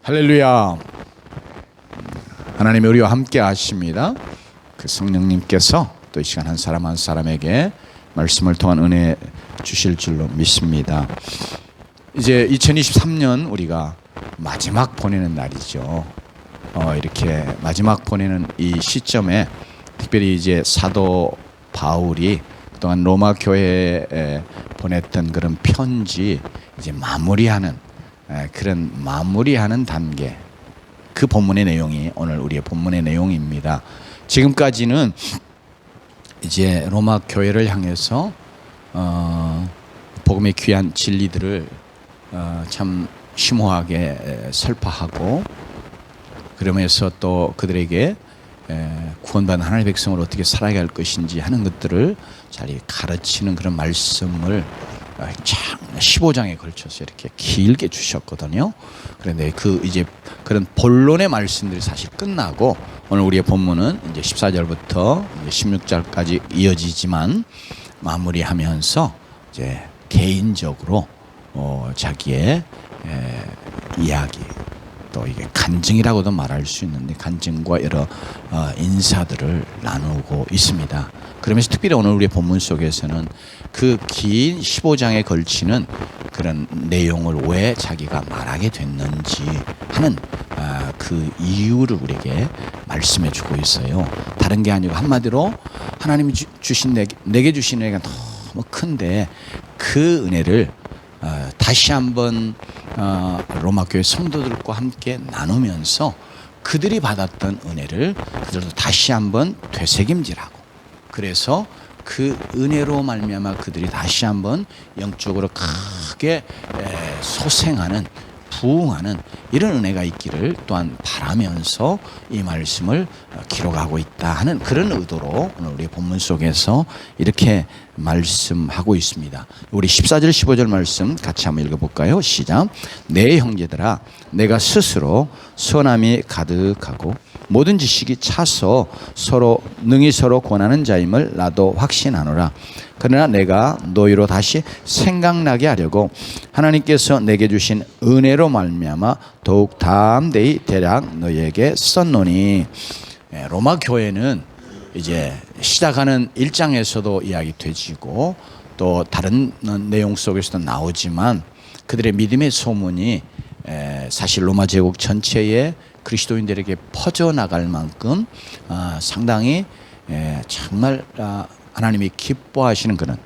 할렐루야. 하나님이 우리와 함께 하십니다. 그 성령님께서 또 이 시간 한 사람 한 사람에게 말씀을 통한 은혜 주실 줄로 믿습니다. 이제 2023년 우리가 마지막 보내는 날이죠. 이렇게 마지막 보내는 이 시점에 특별히 이제 사도 바울이 그동안 로마 교회에 보냈던 그런 편지 이제 마무리하는 그런 마무리하는 단계, 그 본문의 내용이 오늘 우리의 본문의 내용입니다. 지금까지는 이제 로마 교회를 향해서 복음의 귀한 진리들을 참 심오하게 설파하고, 그러면서 또 그들에게 구원받은 하나님의 백성을 어떻게 살아가야 할 것인지 하는 것들을 잘 가르치는 그런 말씀을 15장에 걸쳐서 이렇게 길게 주셨거든요. 그런데 이제 그런 본론의 말씀들이 사실 끝나고 오늘 우리의 본문은 이제 14절부터 16절까지 이어지지만 마무리하면서 이제 개인적으로 자기의 이야기, 또 이게 간증이라고도 말할 수 있는데 간증과 여러 인사들을 나누고 있습니다. 그러면서 특별히 오늘 우리의 본문 속에서는 그 긴 15장에 걸치는 그런 내용을 왜 자기가 말하게 됐는지 하는 그 이유를 우리에게 말씀해 주고 있어요. 다른 게 아니고 한마디로 하나님이 주신 내게 주신 은혜가 너무 큰데 그 은혜를 다시 한번 로마 교회 성도들과 함께 나누면서 그들이 받았던 은혜를 그들도 다시 한번 되새김질하고, 그래서 그 은혜로 말미암아 그들이 다시 한번 영적으로 크게 소생하는, 부흥하는 이런 은혜가 있기를 또한 바라면서 이 말씀을 기록하고 있다 하는 그런 의도로 오늘 우리 본문 속에서 이렇게 말씀하고 있습니다. 우리 14절 15절 말씀 같이 한번 읽어볼까요? 시작. 내 형제들아, 내가 스스로 선함이 가득하고 모든 지식이 차서 능히 서로 권하는 자임을 나도 확신하노라. 그러나 내가 너희로 다시 생각나게 하려고 하나님께서 내게 주신 은혜로 말미암아 더욱 담대히 대략 너희에게 썼노니. 로마 교회는 이제 시작하는 1장에서도 이야기되지고 또 다른 내용 속에서도 나오지만 그들의 믿음의 소문이 사실 로마 제국 전체에 그리스도인들에게 퍼져나갈 만큼 상당히 정말 하나님이 기뻐하시는 그런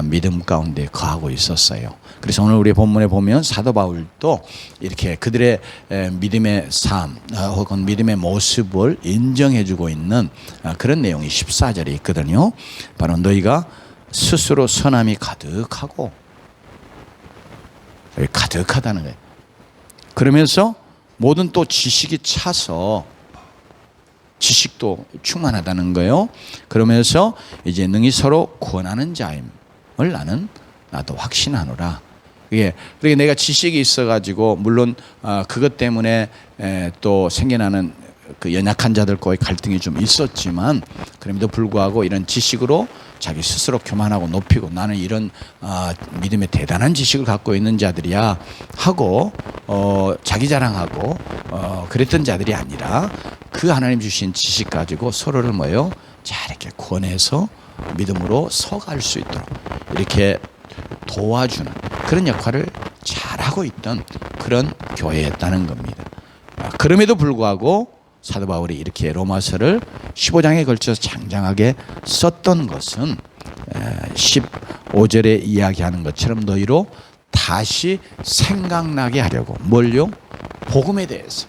믿음 가운데 거하고 있었어요. 그래서 오늘 우리 본문에 보면 사도 바울도 이렇게 그들의 믿음의 삶 혹은 믿음의 모습을 인정해주고 있는 그런 내용이 14절에 있거든요. 바로 너희가 스스로 선함이 가득하고, 가득하다는 거예요. 그러면서 모든 또 지식이 차서, 지식도 충만하다는 거예요. 그러면서 이제 능히 서로 권하는 자임을 나도 확신하노라. 그러니까 내가 지식이 있어가지고 물론 그것 때문에 또 생겨나는 그 연약한 자들과의 갈등이 좀 있었지만 그럼에도 불구하고 이런 지식으로 자기 스스로 교만하고 높이고 나는 이런 믿음의 대단한 지식을 갖고 있는 자들이야 하고 자기 자랑하고 그랬던 자들이 아니라 그 하나님 주신 지식 가지고 서로를 잘 이렇게 권해서 믿음으로 서갈 수 있도록 이렇게 도와주는 그런 역할을 잘하고 있던 그런 교회였다는 겁니다. 그럼에도 불구하고 사도 바울이 이렇게 로마서를 15장에 걸쳐서 장장하게 썼던 것은 15절에 이야기하는 것처럼 너희로 다시 생각나게 하려고. 뭘요? 복음에 대해서.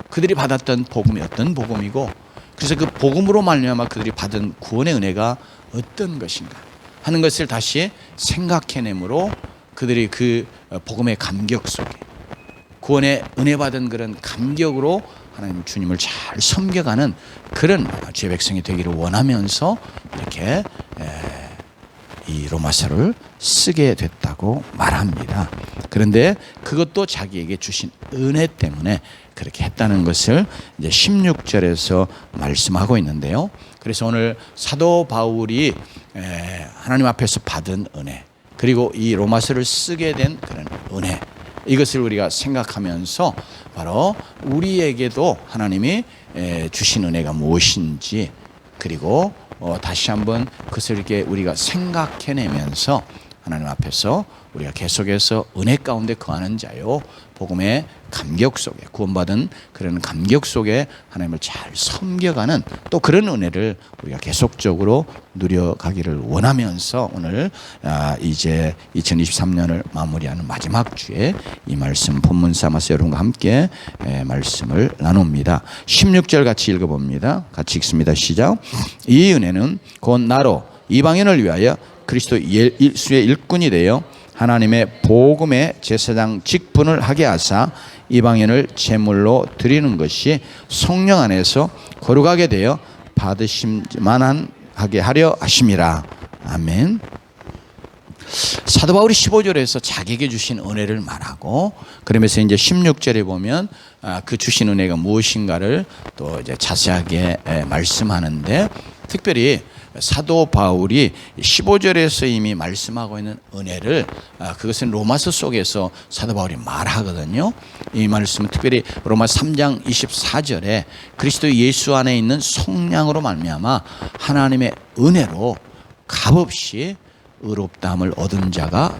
그들이 받았던 복음이 어떤 복음이고, 그래서 그 복음으로 말미암아 그들이 받은 구원의 은혜가 어떤 것인가 하는 것을 다시 생각해내므로 그들이 그 복음의 감격 속에 구원의 은혜 받은 그런 감격으로 하나님 주님을 잘 섬겨가는 그런 주의 백성이 되기를 원하면서 이렇게 이 로마서를 쓰게 됐다고 말합니다. 그런데 그것도 자기에게 주신 은혜 때문에 그렇게 했다는 것을 이제 16절에서 말씀하고 있는데요. 그래서 오늘 사도 바울이 하나님 앞에서 받은 은혜, 그리고 이 로마서를 쓰게 된 그런 은혜, 이것을 우리가 생각하면서 바로 우리에게도 하나님이 주신 은혜가 무엇인지, 그리고 다시 한번 그것을 이렇게 우리가 생각해내면서 하나님 앞에서 우리가 계속해서 은혜 가운데 거하는 자요, 복음의 감격 속에, 구원받은 그런 감격 속에 하나님을 잘 섬겨가는 또 그런 은혜를 우리가 계속적으로 누려가기를 원하면서 오늘 이제 2023년을 마무리하는 마지막 주에 이 말씀 본문 삼아서 여러분과 함께 말씀을 나눕니다. 16절 같이 읽어봅니다. 같이 읽습니다. 시작. 이 은혜는 곧 나로 이방인을 위하여 그리스도 예수의 일꾼이 되어 하나님의 복음의 제사장 직분을 하게 하사 이방인을 제물로 드리는 것이 성령 안에서 거룩하게 되어 받으심만 하게 하려 하심이라. 아멘. 사도 바울이 15절에서 자기에게 주신 은혜를 말하고, 그러면서 이제 16절에 보면 그 주신 은혜가 무엇인가를 또 이제 자세하게 말씀하는데, 특별히 사도 바울이 15절에서 이미 말씀하고 있는 은혜를, 그것은 로마서 속에서 사도 바울이 말하거든요. 이 말씀은 특별히 로마서 3장 24절에 그리스도 예수 안에 있는 속량으로 말미암아 하나님의 은혜로 값없이 의롭다함을 얻은 자가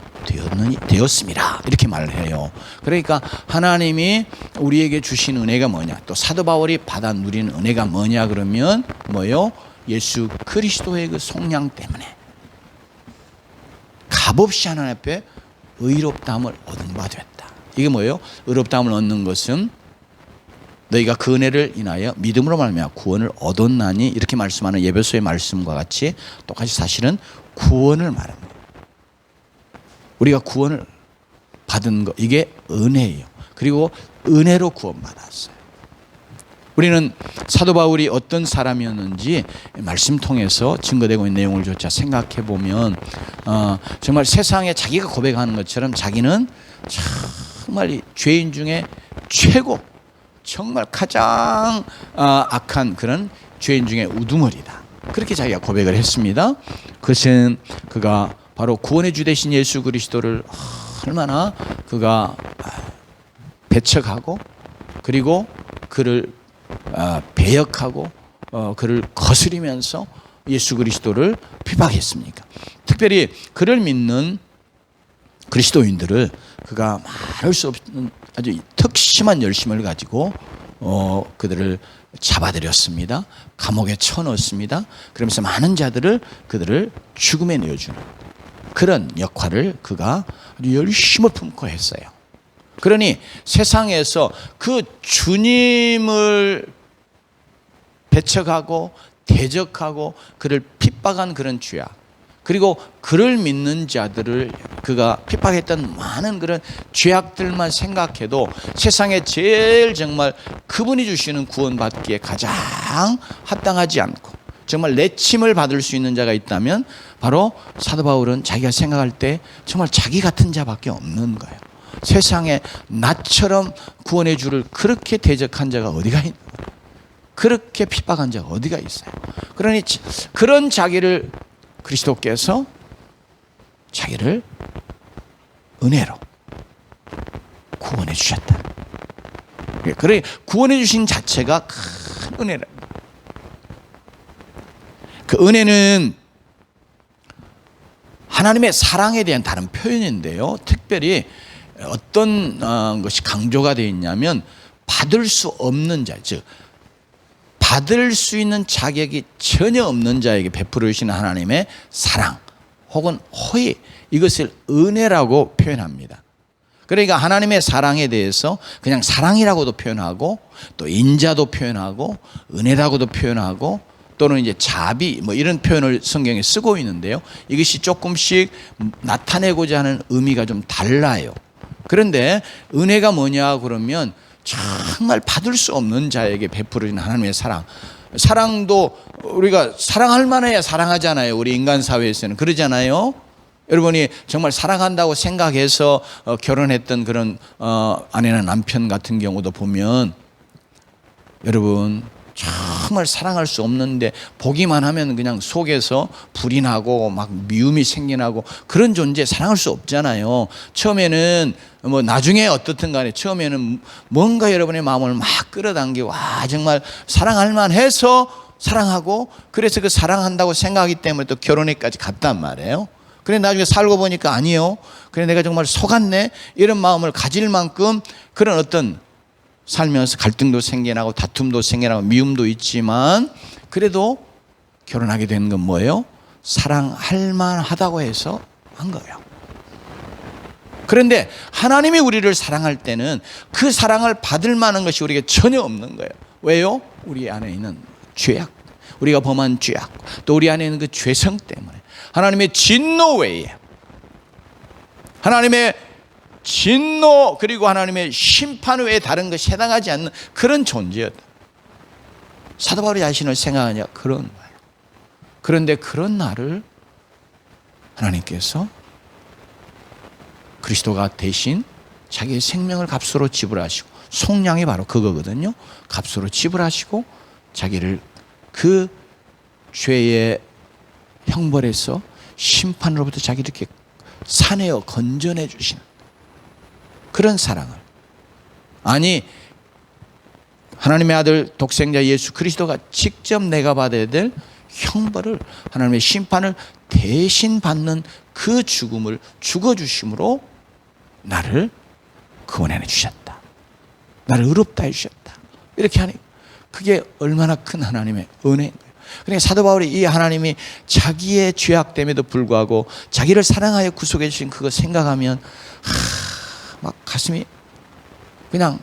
되었습니다, 이렇게 말을 해요. 그러니까 하나님이 우리에게 주신 은혜가 뭐냐, 또 사도 바울이 받아 누리는 은혜가 뭐냐 그러면 뭐요? 예수 그리스도의 그 속량 때문에 값없이 하나님 앞에 의롭다함을 얻은 바 됐다. 이게 뭐예요? 의롭다함을 얻는 것은 너희가 그 은혜를 인하여 믿음으로 말미암아 구원을 얻었나니, 이렇게 말씀하는 에베소의 말씀과 같이 똑같이 사실은 구원을 말합니다. 우리가 구원을 받은 것, 이게 은혜예요. 그리고 은혜로 구원받았어요. 우리는 사도 바울이 어떤 사람이었는지 말씀 통해서 증거되고 있는 내용을 조차 생각해 보면 정말 세상에 자기가 고백하는 것처럼 자기는 정말 죄인 중에 최고, 정말 가장 악한 그런 죄인 중에 우두머리다, 그렇게 자기가 고백을 했습니다. 그것은 그가 바로 구원의 주 되신 예수 그리스도를 얼마나 그가 배척하고, 그리고 그를 배역하고 그를 거스리면서 예수 그리스도를 비박했습니까? 특별히 그를 믿는 그리스도인들을 그가 말할 수 없는 아주 특심한 열심을 가지고 그들을 잡아들였습니다. 감옥에 쳐넣었습니다. 그러면서 많은 자들을 그들을 죽음에 내어주는 그런 역할을 그가 아주 열심을 품고 했어요. 그러니 세상에서 그 주님을 배척하고 대적하고 그를 핍박한 그런 죄악, 그리고 그를 믿는 자들을 그가 핍박했던 많은 그런 죄악들만 생각해도 세상에 제일 정말 그분이 주시는 구원받기에 가장 합당하지 않고 정말 내침을 받을 수 있는 자가 있다면 바로 사도 바울은 자기가 생각할 때 정말 자기 같은 자밖에 없는 거예요. 세상에 나처럼 구원의 주를 그렇게 대적한 자가 어디가 있는 거예요? 그렇게 핍박한 자가 어디가 있어요? 그러니 그런 자기를 그리스도께서 자기를 은혜로 구원해 주셨다. 그래, 구원해 주신 자체가 큰 은혜라. 그 은혜는 하나님의 사랑에 대한 다른 표현인데요, 특별히 어떤 것이 강조가 되어 있냐면 받을 수 없는 자, 즉 받을 수 있는 자격이 전혀 없는 자에게 베풀어 주시는 하나님의 사랑 혹은 호의, 이것을 은혜라고 표현합니다. 그러니까 하나님의 사랑에 대해서 그냥 사랑이라고도 표현하고, 또 인자도 표현하고, 은혜라고도 표현하고, 또는 이제 자비 뭐 이런 표현을 성경에 쓰고 있는데요, 이것이 조금씩 나타내고자 하는 의미가 좀 달라요. 그런데 은혜가 뭐냐 그러면 정말 받을 수 없는 자에게 베풀어진 하나님의 사랑. 사랑도 우리가 사랑할 만해야 사랑하잖아요. 우리 인간 사회에서는 그러잖아요. 여러분이 정말 사랑한다고 생각해서 결혼했던 그런 아내나 남편 같은 경우도 보면 여러분 정말 사랑할 수 없는데 보기만 하면 그냥 속에서 불이 나고 막 미움이 생겨나고 그런 존재 사랑할 수 없잖아요. 처음에는 뭐 나중에 어떻든 간에 처음에는 뭔가 여러분의 마음을 막 끌어당기고 정말 사랑할 만해서 사랑하고 그래서 그 사랑한다고 생각하기 때문에 또 결혼에까지 갔단 말이에요. 그래 나중에 살고 보니까 아니요. 그래 내가 정말 속았네. 이런 마음을 가질 만큼 그런 어떤 살면서 갈등도 생겨나고 다툼도 생겨나고 미움도 있지만 그래도 결혼하게 된 건 뭐예요? 사랑할 만하다고 해서 한 거예요. 그런데 하나님이 우리를 사랑할 때는 그 사랑을 받을 만한 것이 우리에게 전혀 없는 거예요. 왜요? 우리 안에 있는 죄악, 우리가 범한 죄악, 또 우리 안에 있는 그 죄성 때문에 하나님의 진노 외에 하나님의 진노 그리고 하나님의 심판 외에 다른 것이 해당하지 않는 그런 존재였다. 사도 바울이 자신을 생각하냐 그런 거예요. 그런데 그런 나를 하나님께서 그리스도가 대신 자기의 생명을 값으로 지불하시고 속량이 바로 그거거든요. 값으로 지불하시고 자기를 그 죄의 형벌에서 심판으로부터 자기를 이렇게 사내어 건져내 주시는 그런 사랑을 아니 하나님의 아들 독생자 예수 그리스도가 직접 내가 받아야 될 형벌을 하나님의 심판을 대신 받는 그 죽음을 죽어주심으로 나를 구원해 주셨다. 나를 의롭다 해주셨다. 이렇게 하니 그게 얼마나 큰 하나님의 은혜인 거예요. 그러니까 사도 바울이 이 하나님이 자기의 죄악됨에도 불구하고 자기를 사랑하여 구속해 주신 그거 생각하면 막 가슴이 그냥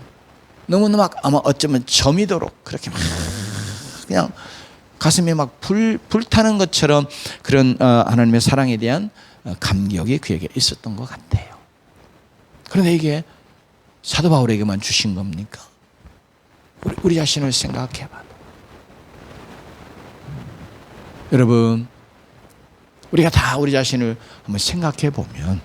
너무나 막 아마 어쩌면 점이도록 그렇게 막 그냥 가슴이 막 불타는 것처럼 그런 하나님의 사랑에 대한 감격이 그에게 있었던 것 같아요. 그런데 이게 사도 바울에게만 주신 겁니까? 우리 자신을 생각해 봐도 여러분 우리가 다 우리 자신을 한번 생각해 보면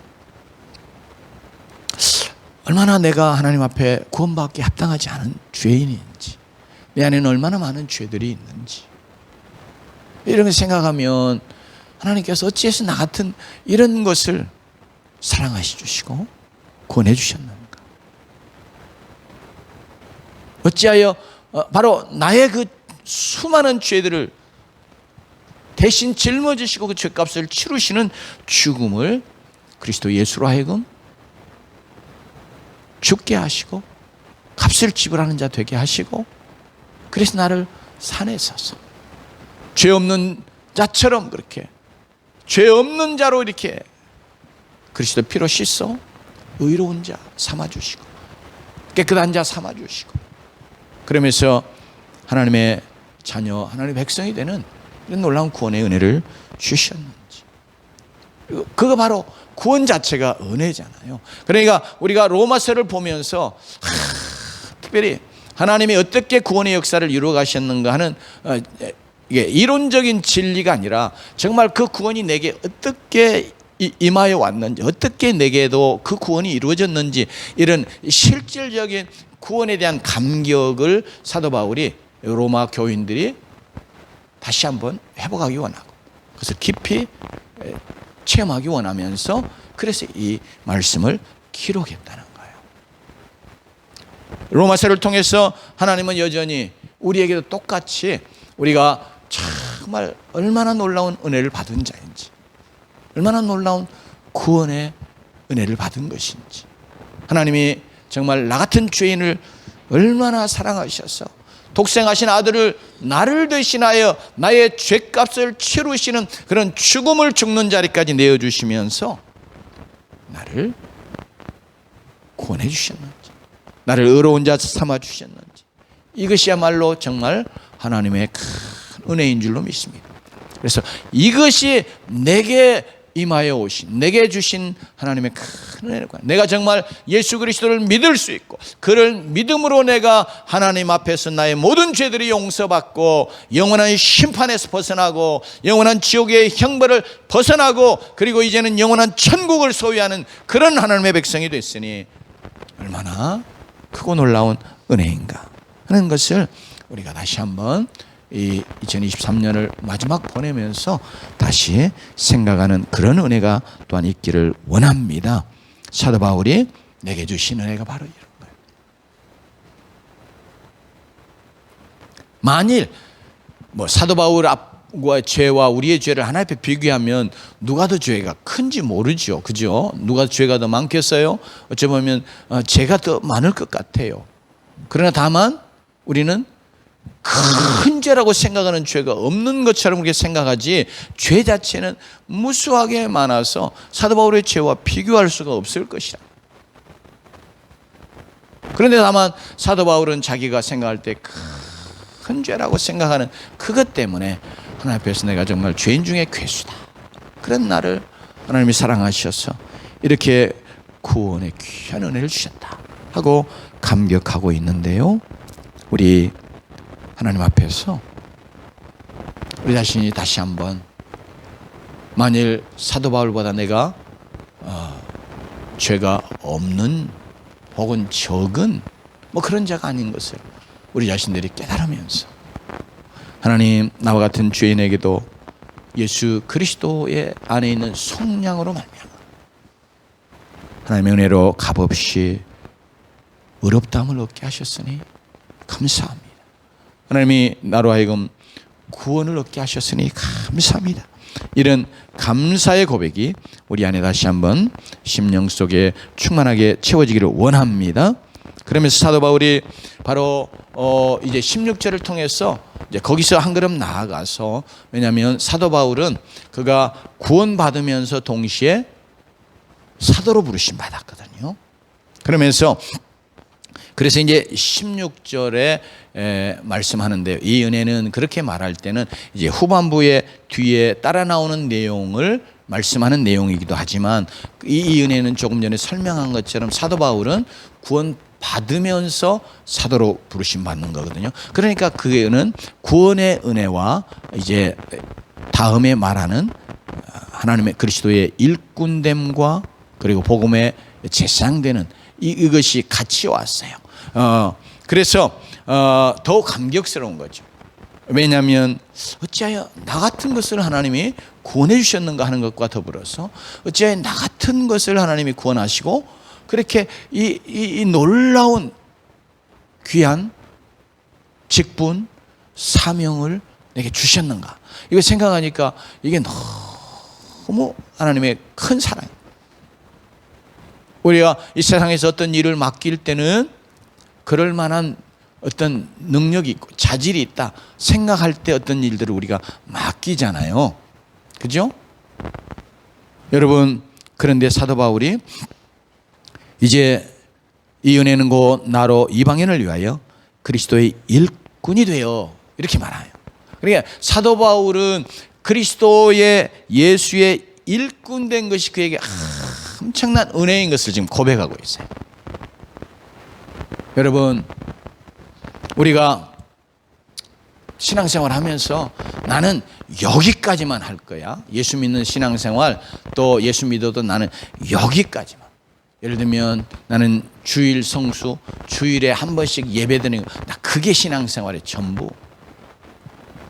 얼마나 내가 하나님 앞에 구원받기 합당하지 않은 죄인인지 내 안에는 얼마나 많은 죄들이 있는지 이런 걸 생각하면 하나님께서 어찌해서 나 같은 이런 것을 사랑하시 주시고 구원해 주셨는가? 어찌하여 바로 나의 그 수많은 죄들을 대신 짊어지시고 그 죄값을 치르시는 죽음을 그리스도 예수로 하여금 죽게 하시고 값을 지불하는 자 되게 하시고 그래서 나를 산에 서서 죄 없는 자처럼 그렇게 죄 없는 자로 이렇게 그리스도 피로 씻어 의로운 자 삼아주시고 깨끗한 자 삼아주시고 그러면서 하나님의 자녀 하나님의 백성이 되는 이런 놀라운 구원의 은혜를 주셨는지 그거 바로 구원 자체가 은혜잖아요. 그러니까 우리가 로마서를 보면서 특별히 하나님이 어떻게 구원의 역사를 이루어 가셨는가 하는 이게 이론적인 진리가 아니라 정말 그 구원이 내게 어떻게 임하여 왔는지 어떻게 내게도 그 구원이 이루어졌는지 이런 실질적인 구원에 대한 감격을 사도 바울이 로마 교인들이 다시 한번 회복하기 원하고 그것을 깊이 체험하기 원하면서 그래서 이 말씀을 기록했다는 거예요. 로마서를 통해서 하나님은 여전히 우리에게도 똑같이 우리가 정말 얼마나 놀라운 은혜를 받은 자인지 얼마나 놀라운 구원의 은혜를 받은 것인지 하나님이 정말 나 같은 죄인을 얼마나 사랑하셔서 독생하신 아들을 나를 대신하여 나의 죄값을 치르시는 그런 죽음을 죽는 자리까지 내어주시면서 나를 구원해 주셨는지 나를 의로운 자 삼아 주셨는지 이것이야말로 정말 하나님의 큰 은혜인 줄로 믿습니다. 그래서 이것이 내게 임하여 오신 내게 주신 하나님의 큰 은혜가 내가 정말 예수 그리스도를 믿을 수 있고 그를 믿음으로 내가 하나님 앞에서 나의 모든 죄들이 용서받고 영원한 심판에서 벗어나고 영원한 지옥의 형벌을 벗어나고 그리고 이제는 영원한 천국을 소유하는 그런 하나님의 백성이 됐으니 얼마나 크고 놀라운 은혜인가 하는 것을 우리가 다시 한번 이 2023년을 마지막 보내면서 다시 생각하는 그런 은혜가 또한 있기를 원합니다. 사도 바울이 내게 주신 은혜가 바로 이런 거예요. 만일 사도 바울과 죄와 우리의 죄를 하나 앞에 비교하면 누가 더 죄가 큰지 모르죠. 그죠? 누가 죄가 더 많겠어요? 어찌 보면 죄가 더 많을 것 같아요. 그러나 다만 우리는 큰 죄라고 생각하는 죄가 없는 것처럼 그렇게 생각하지, 죄 자체는 무수하게 많아서 사도 바울의 죄와 비교할 수가 없을 것이라. 그런데 다만 사도 바울은 자기가 생각할 때 큰 죄라고 생각하는 그것 때문에 하나님 앞에서 내가 정말 죄인 중에 괴수다, 그런 나를 하나님이 사랑하셔서 이렇게 구원의 귀한 은혜를 주셨다 하고 감격하고 있는데요, 우리 하나님 앞에서 우리 자신이 다시 한번 만일 사도 바울보다 내가 죄가 없는 혹은 적은 그런 자가 아닌 것을 우리 자신들이 깨달으면서 하나님, 나와 같은 죄인에게도 예수 그리스도의 안에 있는 속량으로 말미암아 하나님의 은혜로 값없이 의롭다함을 얻게 하셨으니 감사합니다. 하나님이 나로 하여금 구원을 얻게 하셨으니 감사합니다. 이런 감사의 고백이 우리 안에 다시 한번 심령 속에 충만하게 채워지기를 원합니다. 그러면서 사도 바울이 바로 이제 16절을 통해서 이제 거기서 한 걸음 나아가서, 왜냐하면 사도 바울은 그가 구원받으면서 동시에 사도로 부르심 받았거든요. 그래서 이제 16절에 말씀하는데요, 이 은혜는 그렇게 말할 때는 이제 후반부에 뒤에 따라 나오는 내용을 말씀하는 내용이기도 하지만, 이 은혜는 조금 전에 설명한 것처럼 사도 바울은 구원 받으면서 사도로 부르심 받는 거거든요. 그러니까 그는 구원의 은혜와 이제 다음에 말하는 하나님의 그리스도의 일꾼됨과 그리고 복음의 제사장되는 이것이 같이 왔어요. 그래서 더욱 감격스러운 거죠. 왜냐하면 어찌하여 나 같은 것을 하나님이 구원해 주셨는가 하는 것과 더불어서 어찌하여 나 같은 것을 하나님이 구원하시고 그렇게 이 놀라운 귀한 직분, 사명을 내게 주셨는가, 이거 생각하니까 이게 너무 하나님의 큰 사랑. 우리가 이 세상에서 어떤 일을 맡길 때는 그럴 만한 어떤 능력이 있고 자질이 있다 생각할 때 어떤 일들을 우리가 맡기잖아요. 그죠? 여러분, 그런데 사도 바울이 이제 이 은혜는 곧 나로 이방인을 위하여 그리스도의 일꾼이 되어, 이렇게 말해요. 그러니까 사도 바울은 그리스도의 예수의 일꾼 된 것이 그에게 엄청난 은혜인 것을 지금 고백하고 있어요. 여러분, 우리가 신앙생활 하면서 나는 여기까지만 할 거야, 예수 믿는 신앙생활, 또 예수 믿어도 나는 여기까지만. 예를 들면 나는 주일 성수, 주일에 한 번씩 예배드리는 거, 나 그게 신앙생활의 전부.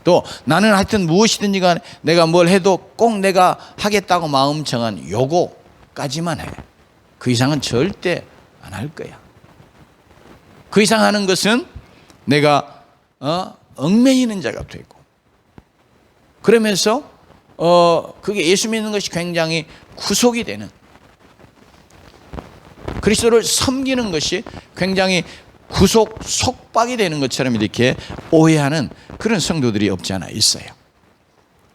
또 나는 하여튼 무엇이든지 간에 내가 뭘 해도 꼭 내가 하겠다고 마음 정한 요거까지만 해. 그 이상은 절대 안 할 거야. 그 이상 하는 것은 내가 얽매이는 자가 되고, 그러면서 그게 예수 믿는 것이 굉장히 구속이 되는, 그리스도를 섬기는 것이 굉장히 구속 속박이 되는 것처럼 이렇게 오해하는 그런 성도들이 없지 않아 있어요.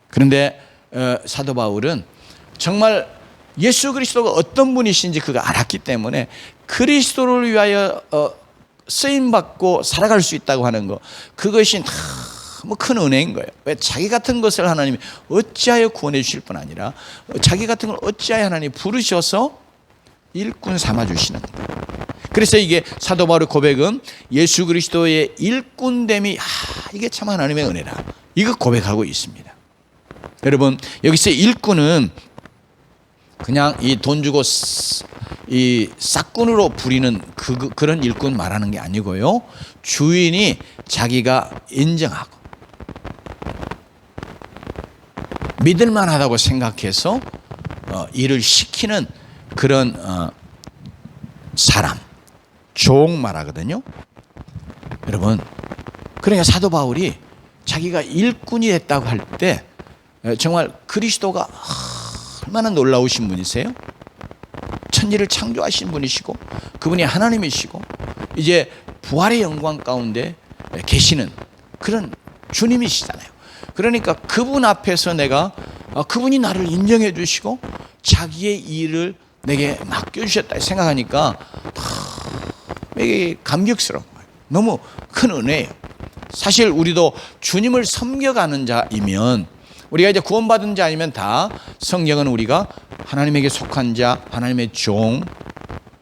그런데 사도 바울은 정말 예수 그리스도가 어떤 분이신지 그가 알았기 때문에 그리스도를 위하여 쓰임받고 살아갈 수 있다고 하는 거, 그것이 너무 큰 은혜인 거예요. 왜? 자기 같은 것을 하나님이 어찌하여 구원해 주실 뿐 아니라 자기 같은 걸 어찌하여 하나님이 부르셔서 일꾼 삼아주시는 거예요. 그래서 이게 사도 바울의 고백은 예수 그리스도의 일꾼됨이 이게 참 하나님의 은혜라, 이거 고백하고 있습니다. 여러분, 여기서 일꾼은 그냥 이 돈 주고 이 싹군으로 부리는 그런 일꾼 말하는 게 아니고요, 주인이 자기가 인정하고 믿을만하다고 생각해서 일을 시키는 그런 사람, 종 말하거든요. 여러분, 그러니까 사도 바울이 자기가 일꾼이 됐다고 할 때 정말 그리스도가 얼마나 놀라우신 분이세요? 천지를 창조하신 분이시고 그분이 하나님이시고 이제 부활의 영광 가운데 계시는 그런 주님이시잖아요. 그러니까 그분 앞에서 내가 그분이 나를 인정해 주시고 자기의 일을 내게 맡겨주셨다 생각하니까 이게 감격스러운 거예요. 너무 큰 은혜예요. 사실 우리도 주님을 섬겨가는 자이면, 우리가 이제 구원받은 자이면 다 성경은 우리가 하나님에게 속한 자, 하나님의 종,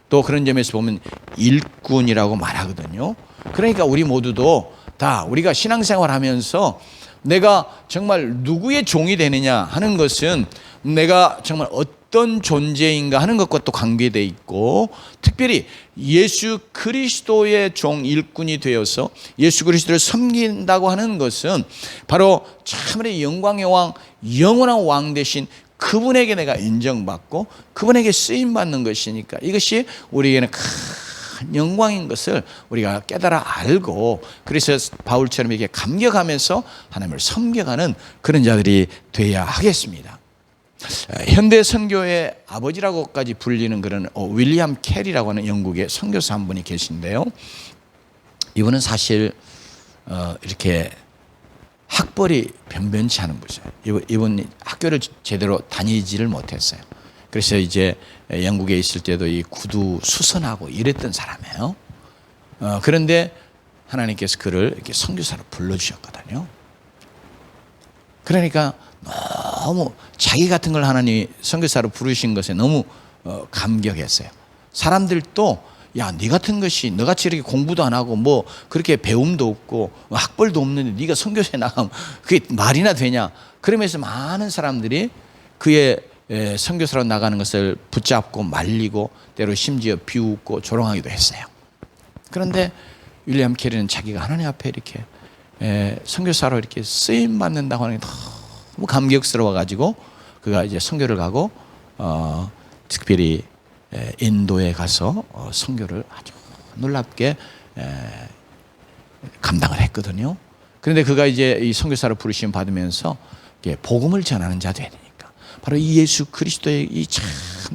또 그런 점에서 보면 일꾼이라고 말하거든요. 그러니까 우리 모두도 다 우리가 신앙생활 하면서 내가 정말 누구의 종이 되느냐 하는 것은 내가 정말 어떤 존재인가 하는 것과 또 관계되어 있고, 특별히 예수 그리스도의 종 일꾼이 되어서 예수 그리스도를 섬긴다고 하는 것은 바로 참으로 영광의 왕, 영원한 왕 되신 그분에게 내가 인정받고 그분에게 쓰임받는 것이니까 이것이 우리에게는 큰 영광인 것을 우리가 깨달아 알고, 그래서 바울처럼 이렇게 감격하면서 하나님을 섬겨가는 그런 자들이 되어야 하겠습니다. 현대 선교의 아버지라고까지 불리는 그런 윌리엄 캐리라고 하는 영국의 선교사 한 분이 계신데요. 이분은 사실 이렇게 학벌이 변변치 않은 분이에요. 이분 학교를 제대로 다니지를 못했어요. 그래서 이제 영국에 있을 때도 이 구두 수선하고 이랬던 사람이에요. 그런데 하나님께서 그를 이렇게 선교사로 불러주셨거든요. 그러니까 너무 자기 같은 걸 하나님 선교사로 부르신 것에 너무 감격했어요. 사람들도 야, 네 같은 것이 너같이 이렇게 공부도 안 하고 뭐 그렇게 배움도 없고 학벌도 없는데 네가 선교사에 나가면 그게 말이나 되냐, 그러면서 많은 사람들이 그의 선교사로 나가는 것을 붙잡고 말리고 때로 심지어 비웃고 조롱하기도 했어요. 그런데 윌리엄 캐리는 자기가 하나님 앞에 이렇게 선교사로 이렇게 쓰임 받는다고 하는 게 너무 감격스러워 가지고 그가 이제 선교를 가고 특별히 인도에 가서 선교를 아주 놀랍게 감당을 했거든요. 그런데 그가 이제 이 선교사로 부르심 받으면서 복음을 전하는 자 되니까 바로 이 예수 그리스도의 이 참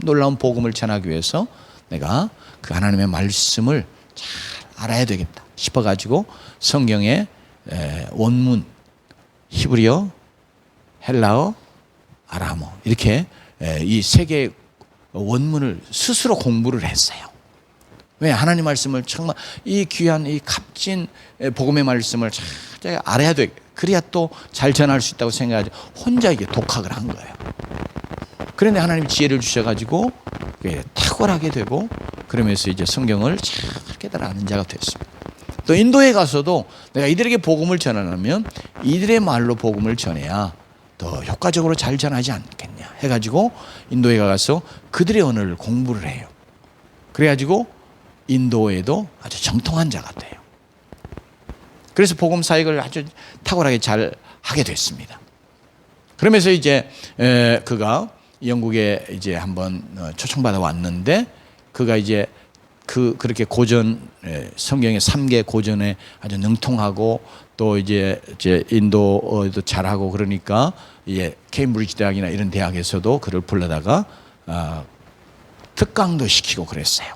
놀라운 복음을 전하기 위해서 내가 그 하나님의 말씀을 잘 알아야 되겠다 싶어 가지고 성경의 원문 히브리어, 헬라어, 아람어 이렇게 이 세 개의 원문을 스스로 공부를 했어요. 왜? 하나님 말씀을 정말 이 귀한 이 값진 복음의 말씀을 잘 알아야 돼. 그래야 또 잘 전할 수 있다고 생각하지 혼자 이게 독학을 한 거예요. 그런데 하나님이 지혜를 주셔가지고 탁월하게 되고 그러면서 이제 성경을 잘 깨달아 아는 자가 됐습니다. 또 인도에 가서도 내가 이들에게 복음을 전하려면 이들의 말로 복음을 전해야 더 효과적으로 잘 전하지 않겠냐 해가지고 인도에 가서 그들의 언어를 공부를 해요. 그래가지고 인도에도 아주 정통한 자가 돼요. 그래서 복음 사역을 아주 탁월하게 잘 하게 됐습니다. 그러면서 이제 그가 영국에 이제 한번 초청받아 왔는데 그가 이제 그렇게 고전 성경의 3개 고전에 아주 능통하고 또 이제 인도어도 잘하고 그러니까 이제 케임브리지 대학이나 이런 대학에서도 그를 불러다가 특강도 시키고 그랬어요.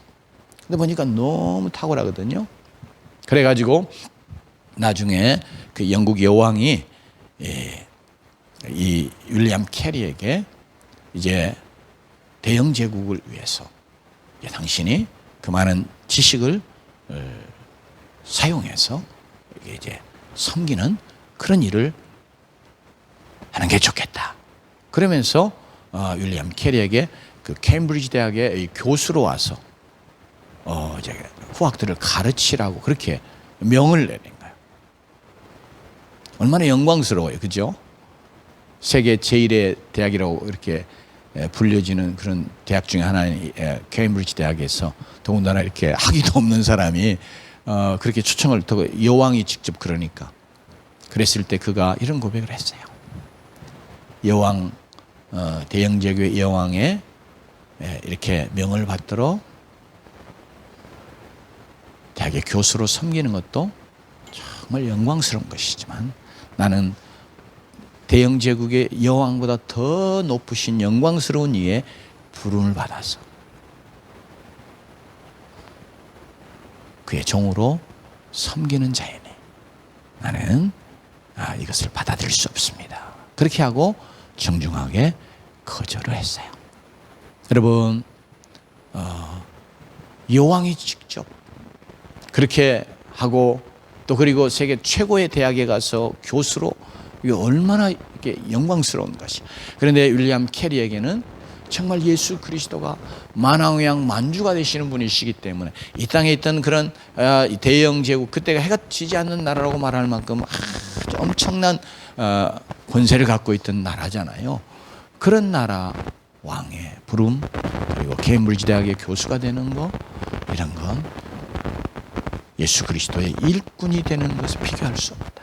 근데 보니까 너무 탁월하거든요. 그래가지고 나중에 그 영국 여왕이 이 윌리엄 캐리에게 이제 대영 제국을 위해서 당신이 그 많은 지식을 사용해서 이제 섬기는 그런 일을 하는 게 좋겠다. 그러면서 윌리엄 캐리에게 그 케임브리지 대학의 교수로 와서 이제 후학들을 가르치라고 그렇게 명을 내린 거예요. 얼마나 영광스러워요, 그죠? 세계 제1의 대학이라고 이렇게 불려지는 그런 대학 중에 하나인 케임브리지 대학에서 더군다나 이렇게 학위도 없는 사람이 그렇게 초청을 더 여왕이 직접 그러니까 그랬을 때 그가 이런 고백을 했어요. 여왕 대영제교회 여왕의 이렇게 명을 받들어 대학의 교수로 섬기는 것도 정말 영광스러운 것이지만 나는 대영제국의 여왕보다 더 높으신 영광스러운 이의 부름을 받아서 그의 종으로 섬기는 자이니 나는 이것을 받아들일 수 없습니다. 그렇게 하고 정중하게 거절을 했어요. 여러분, 여왕이 직접 그렇게 하고 또 그리고 세계 최고의 대학에 가서 교수로 이게 얼마나 이게 영광스러운 것이. 그런데 윌리엄 캐리에게는 정말 예수 그리스도가 만왕의 만주가 되시는 분이시기 때문에 이 땅에 있던 그런 대영 제국, 그때가 해가 지지 않는 나라라고 말할 만큼 아주 엄청난 권세를 갖고 있던 나라잖아요. 그런 나라 왕의 부름, 그리고 케임브리지 대학의 교수가 되는 거, 이런 건 예수 그리스도의 일꾼이 되는 것을 비교할 수 없다.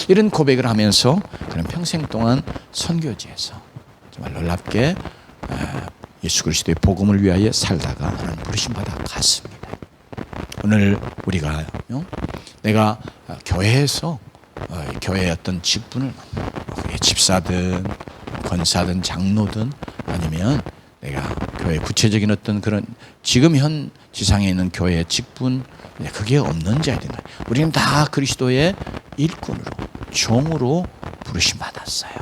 이런 고백을 하면서 그는 평생 동안 선교지에서 정말 놀랍게 예수 그리스도의 복음을 위하여 살다가 하나님 부르심받아 갔습니다. 오늘 우리가 내가 교회에서 교회의 어떤 직분을 집사든 권사든 장로든 아니면 내가 교회 구체적인 어떤 그런 지금 현 지상에 있는 교회의 직분, 그게 없는 자이든가 우리는 다 그리스도의 일꾼으로 종으로 부르심 받았어요.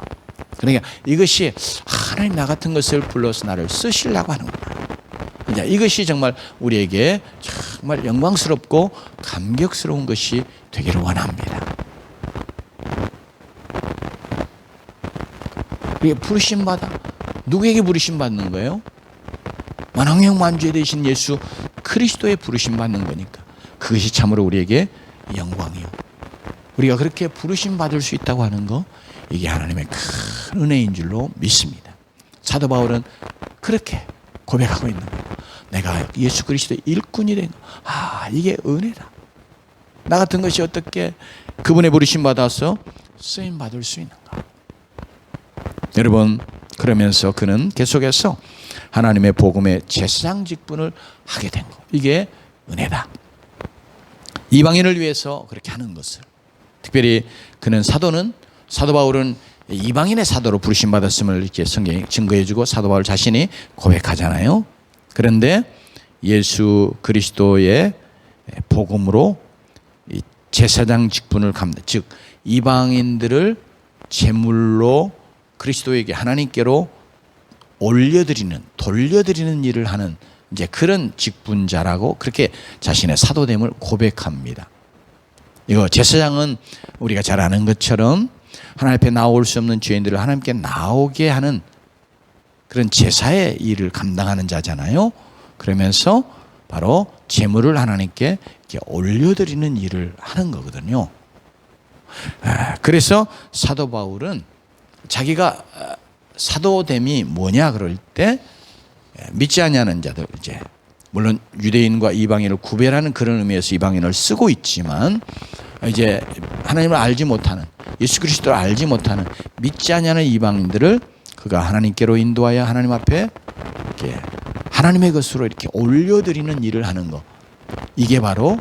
그러니까 이것이 하나님 나 같은 것을 불러서 나를 쓰시려고 하는구나. 이것이 정말 우리에게 정말 영광스럽고 감격스러운 것이 되기를 원합니다. 부르심 받아 누구에게 부르심 받는 거예요? 만왕형 만주에 되신 예수 그리스도의 부르심 받는 거니까 그것이 참으로 우리에게 영광이요. 우리가 그렇게 부르심 받을 수 있다고 하는 거, 이게 하나님의 큰 은혜인 줄로 믿습니다. 사도 바울은 그렇게 고백하고 있는 거예요. 내가 예수 그리스도의 일꾼이 된 거, 이게 은혜다. 나 같은 것이 어떻게 그분의 부르심 받아서 쓰임 받을 수 있는가. 여러분, 그러면서 그는 계속해서 하나님의 복음의 제사장 직분을 하게 된 거, 이게 은혜다. 이방인을 위해서 그렇게 하는 것을, 특별히 그는 사도 바울은 이방인의 사도로 부르심 받았음을 이렇게 성경이 증거해주고 사도 바울 자신이 고백하잖아요. 그런데 예수 그리스도의 복음으로 제사장 직분을 감당, 즉 이방인들을 제물로 그리스도에게 하나님께로 돌려드리는 일을 하는 이제 그런 직분자라고 그렇게 자신의 사도됨을 고백합니다. 이거 제사장은 우리가 잘 아는 것처럼 하나님 앞에 나올 수 없는 죄인들을 하나님께 나오게 하는 그런 제사의 일을 감당하는 자잖아요. 그러면서 바로 제물을 하나님께 이렇게 올려드리는 일을 하는 거거든요. 그래서 사도 바울은 자기가 사도됨이 뭐냐 그럴 때 믿지 않냐는 자들, 이제 물론 유대인과 이방인을 구별하는 그런 의미에서 이방인을 쓰고 있지만 이제 하나님을 알지 못하는, 예수 그리스도를 알지 못하는 믿지 않냐는 이방인들을 그가 하나님께로 인도하여 하나님 앞에 이렇게 하나님의 것으로 이렇게 올려드리는 일을 하는 것, 이게 바로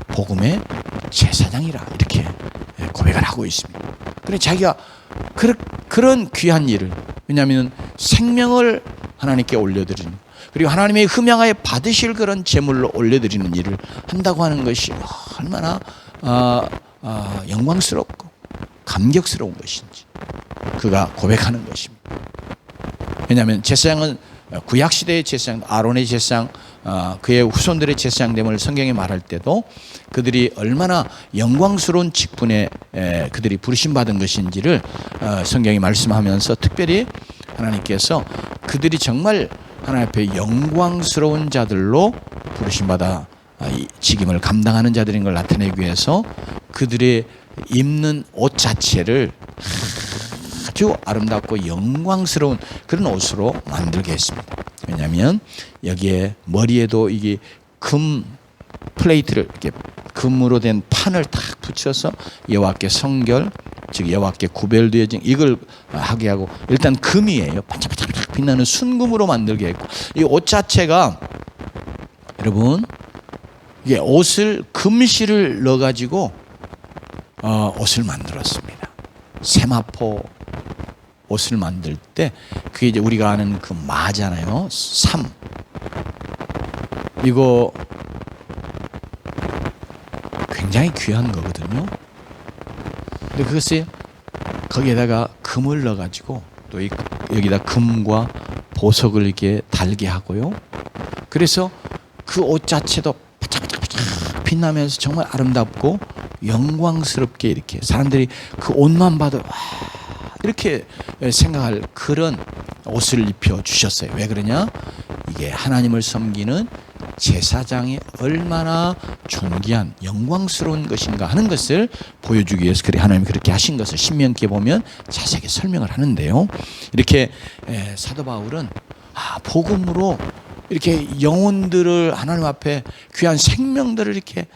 복음의 제사장이라 이렇게 고백을 하고 있습니다. 그래 자기가 그런 귀한 일을, 왜냐하면 생명을 하나님께 올려드리는, 그리고 하나님의 흠양하에 받으실 그런 제물로 올려드리는 일을 한다고 하는 것이 얼마나 영광스럽고 감격스러운 것인지 그가 고백하는 것입니다. 왜냐하면 제사장은 구약시대의 제사장, 아론의 제사장, 그의 후손들의 제사장됨을 성경에 말할 때도 그들이 얼마나 영광스러운 직분에 그들이 부르심받은 것인지를 성경이 말씀하면서 특별히 하나님께서 그들이 정말 하나님 앞에 영광스러운 자들로 부르심받아 직임을 감당하는 자들인 걸 나타내기 위해서 그들의 입는 옷 자체를 아주 아름답고 영광스러운 그런 옷으로 만들게 했습니다. 왜냐하면 여기에 머리에도 이게 금 플레이트를 이렇게 금으로 된 판을 탁 붙여서 여호와께 성결, 즉 여호와께 구별되어진 이걸 하게 하고, 일단 금이에요. 반짝반짝 빛나는 순금으로 만들게 했고, 이 옷 자체가 여러분 이게 옷을 금실을 넣어가지고 옷을 만들었습니다. 세마포 옷을 만들 때 그게 이제 우리가 아는 그 마잖아요. 삼. 이거 굉장히 귀한 거거든요. 근데 그것을 거기에다가 금을 넣어가지고 또 여기다 금과 보석을 이렇게 달게 하고요. 그래서 그 옷 자체도 반짝반짝 빛나면서 정말 아름답고 영광스럽게 이렇게 사람들이 그 옷만 봐도 와 이렇게 생각할 그런 옷을 입혀 주셨어요. 왜 그러냐? 이게 하나님을 섬기는 제사장이 얼마나 존귀한 영광스러운 것인가 하는 것을 보여주기 위해서 그래 하나님이 그렇게 하신 것을 신명기에 보면 자세하게 설명을 하는데요. 이렇게 사도 바울은 복음으로 이렇게 영혼들을 하나님 앞에 귀한 생명들을 이렇게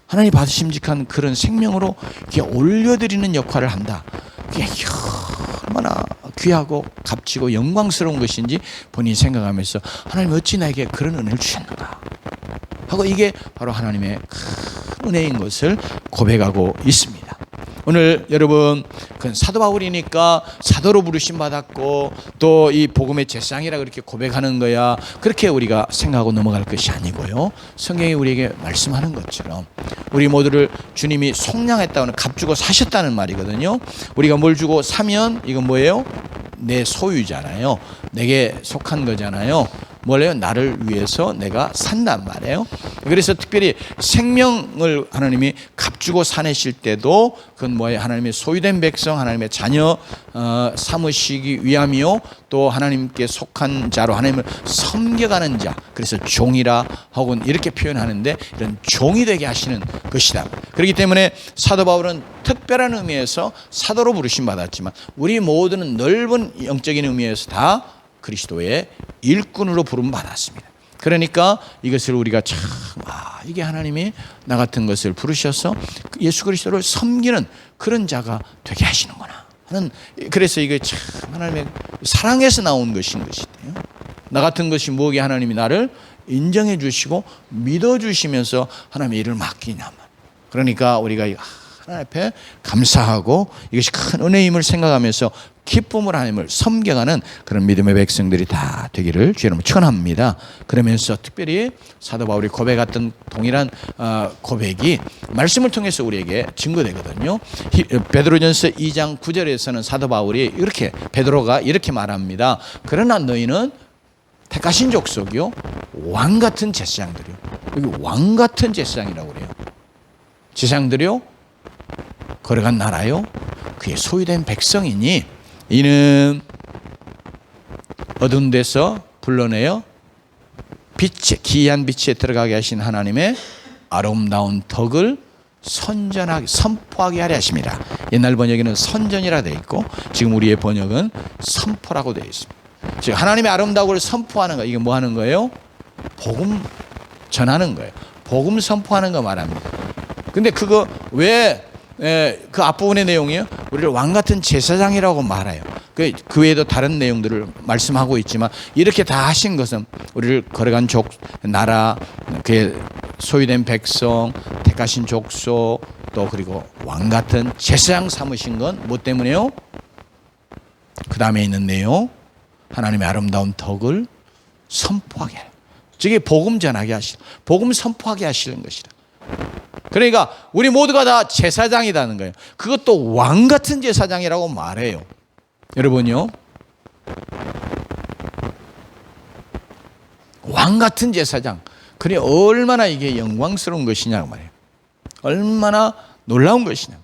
하나님 받으심직한 그런 생명으로 이렇게 올려드리는 역할을 한다. 그게 얼마나 귀하고 값지고 영광스러운 것인지 본인이 생각하면서 하나님 어찌 나에게 그런 은혜를 주셨는가 하고 이게 바로 하나님의 큰 은혜인 것을 고백하고 있습니다. 오늘 여러분 그 사도 바울이니까 사도로 부르심 받았고 또 이 복음의 제사장이라 그렇게 고백하는 거야 그렇게 우리가 생각하고 넘어갈 것이 아니고요. 성경이 우리에게 말씀하는 것처럼 우리 모두를 주님이 속량했다는 값주고 사셨다는 말이거든요. 우리가 뭘 주고 사면 이건 뭐예요? 내 소유잖아요. 내게 속한 거잖아요. 뭐래요? 나를 위해서 내가 산단 말이에요. 그래서 특별히 생명을 하나님이 값주고 사내실 때도 그건 뭐예요? 하나님의 소유된 백성, 하나님의 자녀 삼으시기 위함이요. 또 하나님께 속한 자로 하나님을 섬겨가는 자. 그래서 종이라 혹은 이렇게 표현하는데 이런 종이 되게 하시는 것이다. 그렇기 때문에 사도 바울은 특별한 의미에서 사도로 부르심 받았지만 우리 모두는 넓은 영적인 의미에서 다 그리스도의 일꾼으로 부름 받았습니다. 그러니까 이것을 우리가 참 이게 하나님이 나 같은 것을 부르셔서 예수 그리스도를 섬기는 그런 자가 되게 하시는구나 하는, 그래서 이게 참 하나님의 사랑에서 나온 것인 것이에요. 나 같은 것이 뭐게 하나님이 나를 인정해 주시고 믿어 주시면서 하나님의 일을 맡기냐면, 그러니까 우리가 하나님 앞에 감사하고 이것이 큰 은혜임을 생각하면서 기쁨을 하나님을 섬겨가는 그런 믿음의 백성들이 다 되기를 주의 이름으로 축원합니다. 그러면서 특별히 사도 바울이 고백했던 동일한 고백이 말씀을 통해서 우리에게 증거되거든요. 베드로전서 2장 9절에서는 사도 바울이 이렇게 베드로가 이렇게 말합니다. 그러나 너희는 택하신 족속이요 왕 같은 제사장들이요. 여기 왕 같은 제사장이라고 그래요. 제사장들이요 거룩한 나라요 그의 소유된 백성이니 이는 어두운 데서 불러내어 빛에 기이한 빛에 들어가게 하신 하나님의 아름다운 덕을 선전하게 선포하게 하려 하십니다. 옛날 번역에는 선전이라 되어 있고 지금 우리의 번역은 선포라고 되어 있습니다. 즉 하나님의 아름다움을 선포하는 거, 이게 뭐 하는 거예요? 복음 전하는 거예요. 복음 선포하는 거 말합니다. 근데 그거 왜 그 앞부분의 내용이요? 우리를 왕 같은 제사장이라고 말해요. 그 외에도 다른 내용들을 말씀하고 있지만 이렇게 다 하신 것은 우리를 거룩한 나라, 그의 소유된 백성, 택하신 족속, 또 그리고 왕 같은 제사장 삼으신 건 뭐 때문에요? 그 다음에 있는 내용, 하나님의 아름다운 덕을 선포하게 해요. 즉 복음 전하게 하시는, 복음 선포하게 하시는 것이다. 그러니까 우리 모두가 다 제사장이라는 거예요. 그것도 왕 같은 제사장이라고 말해요. 여러분요, 왕 같은 제사장, 그래 얼마나 이게 영광스러운 것이냐고 말이에요. 얼마나 놀라운 것이냐.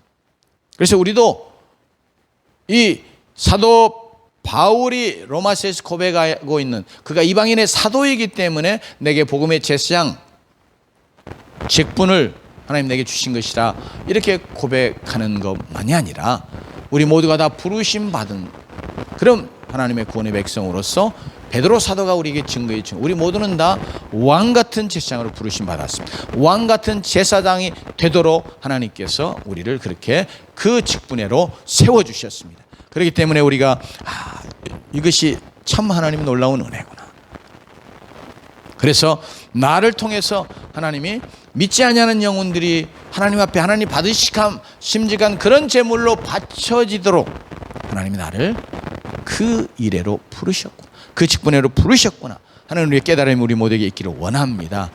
그래서 우리도 이 사도 바울이 로마서에서 고백하고 있는, 그가 이방인의 사도이기 때문에 내게 복음의 제사장 직분을 하나님 내게 주신 것이라 이렇게 고백하는 것만이 아니라 우리 모두가 다 부르심 받은 그럼 하나님의 구원의 백성으로서 베드로 사도가 우리에게 증거해 준 우리 모두는 다 왕 같은 제사장으로 부르심 받았습니다. 왕 같은 제사장이 되도록 하나님께서 우리를 그렇게 그 직분으로 세워 주셨습니다. 그렇기 때문에 우리가 이것이 참 하나님의 놀라운 은혜구나. 그래서 나를 통해서 하나님이 믿지 아니하는 영혼들이 하나님 앞에 하나님 받으심직한 그런 제물로 바쳐지도록 하나님이 나를 그 이래로 부르셨고 그 직분으로 부르셨구나 하는 우리의 깨달음이 우리 모두에게 있기를 원합니다.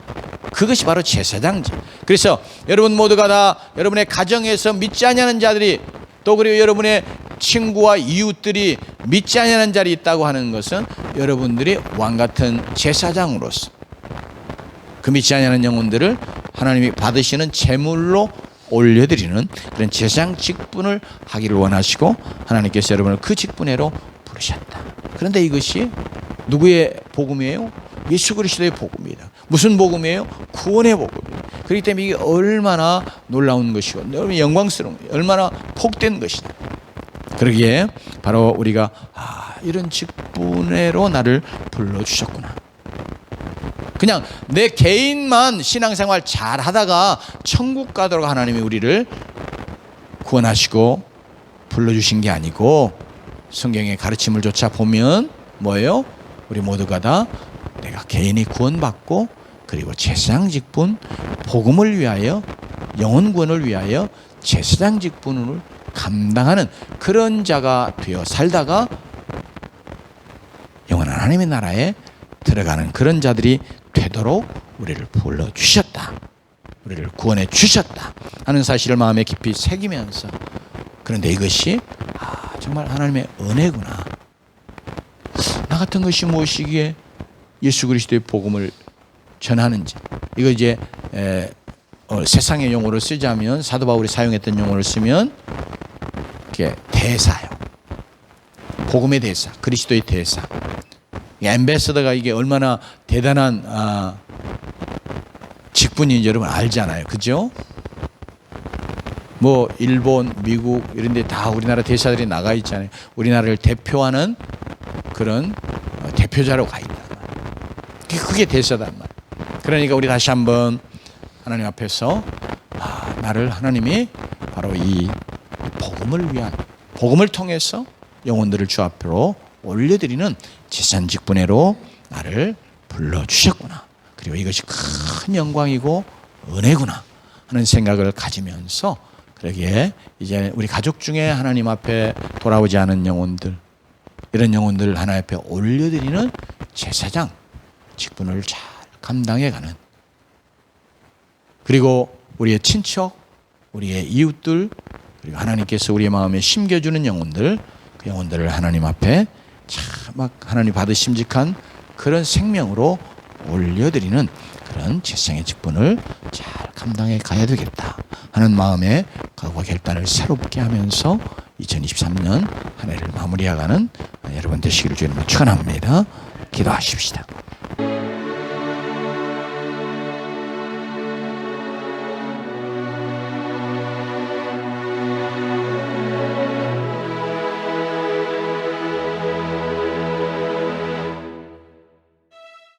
그것이 바로 제사장직. 그래서 여러분 모두가 다 여러분의 가정에서 믿지 아니하는 자들이 또 그리고 여러분의 친구와 이웃들이 믿지 아니하는 자리 있다고 하는 것은 여러분들이 왕같은 제사장으로서 그 믿지 아니하는 영혼들을 하나님이 받으시는 제물로 올려드리는 그런 제사장 직분을 하기를 원하시고 하나님께서 여러분을 그 직분으로 부르셨다. 그런데 이것이 누구의 복음이에요? 예수 그리스도의 복음이다. 무슨 복음이에요? 구원의 복음이에요. 그렇기 때문에 이게 얼마나 놀라운 것이고 얼마나 영광스러운 것이고 얼마나 복된 것이다. 그러기에 바로 우리가 이런 직분으로 나를 불러주셨구나. 그냥 내 개인만 신앙생활 잘 하다가 천국 가도록 하나님이 우리를 구원하시고 불러주신 게 아니고 성경의 가르침을 조차 보면 뭐예요? 우리 모두가 다 내가 개인이 구원받고 그리고 제사장 직분, 복음을 위하여 영혼 구원을 위하여 제사장 직분을 감당하는 그런 자가 되어 살다가 영원한 하나님의 나라에 들어가는 그런 자들이 되도록 우리를 불러주셨다. 우리를 구원해 주셨다 하는 사실을 마음에 깊이 새기면서 그런데 이것이 정말 하나님의 은혜구나. 나 같은 것이 무엇이기에 예수 그리스도의 복음을 전하는지. 이거 이제 세상의 용어로 쓰자면 사도 바울이 사용했던 용어를 쓰면 이렇게 대사요. 복음의 대사, 그리스도의 대사. 앰베서더가 이게 얼마나 대단한 직분인지 여러분 알잖아요. 그죠? 뭐 일본, 미국 이런 데 다 우리나라 대사들이 나가 있잖아요. 우리나라를 대표하는 그런 대표자로 가 있단 말이에요. 그게 대사단 말이에요. 그러니까 우리 다시 한번 하나님 앞에서 나를 하나님이 바로 이 복음을 위한 복음을 통해서 영혼들을 주 앞으로 올려드리는 제사장 직분으로 나를 불러주셨구나. 그리고 이것이 큰 영광이고 은혜구나 하는 생각을 가지면서 그러기에 이제 우리 가족 중에 하나님 앞에 돌아오지 않은 영혼들 이런 영혼들을 하나님 앞에 올려드리는 제사장 직분을 잘 감당해가는 그리고 우리의 친척, 우리의 이웃들 그리고 하나님께서 우리의 마음에 심겨주는 영혼들 그 영혼들을 하나님 앞에 막 하나님 받으심직한 그런 생명으로 올려드리는 그런 제사장의 직분을 잘 감당해 가야 되겠다 하는 마음의 각오와 결단을 새롭게 하면서 2023년 한 해를 마무리해가는 여러분 되시기를 주님으로 축원합니다. 기도하십시다.